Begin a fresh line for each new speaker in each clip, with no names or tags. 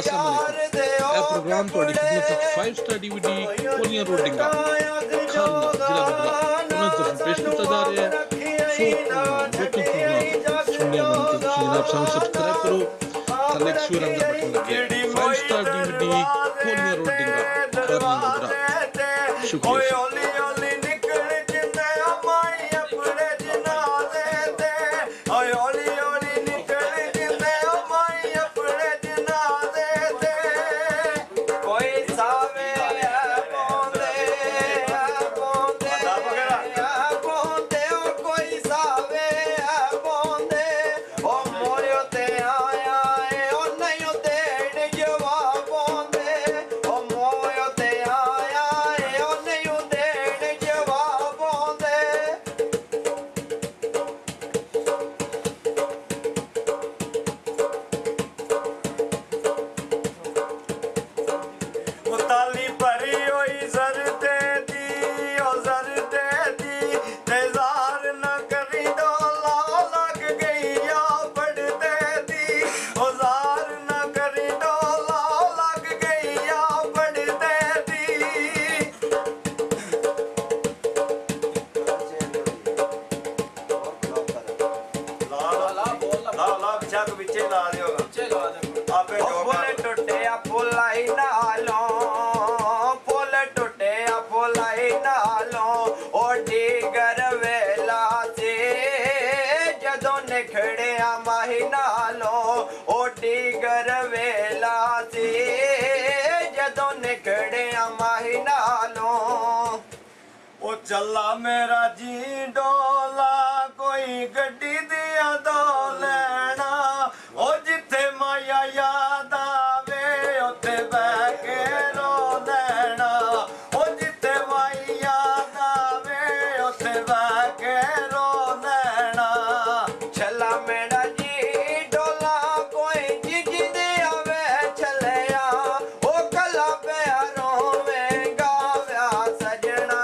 अस्सलाम वालेकुम। यह प्रोग्राम थोड़ी खिदमत विच 5 स्टार DVD कोलियां रोड डिंगा खालना जिला बदला उन्हें तरफ पेश किया जा रहा है। लोकल प्रोग्राम सुनने वाले जनाब सानू सब्सक्राइब करो थले एक स्वर अंदर बटन लगे 5 स्टार DVD कोलियां रोड डिंगा खालना बदला शुक्रिया।
चला मेरा जी डोला कोई गड्डी दिया दो लेना ओ जिथे माया याद आवे उथे बह के रो लेना ओ जिथे माया याद आवे उथे बह के रो लेना। चला मेरा जी डोला कोई जिगी दिया वे चलिया ओ कला प्यारों में गाव्या सजना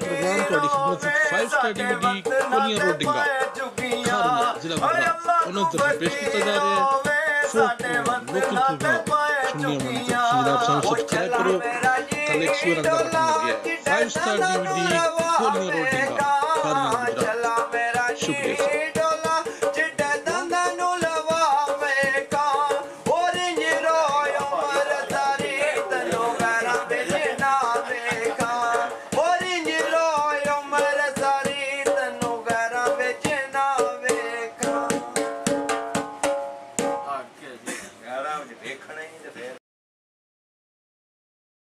प्रोग्राम थोड़ी खिदमत 5 स्टार DVD कोलियां रोड डिंगा खालना जिला बदला उन्हें तरफ पेश किया जा रहा है। लोकल प्रोग्राम सुनने वाले जनाब सानू सब्सक्राइब करो थले एक स्वर अंदर बटन लगे 5 स्टार DVD कोलियां रोड डिंगा खालना बदला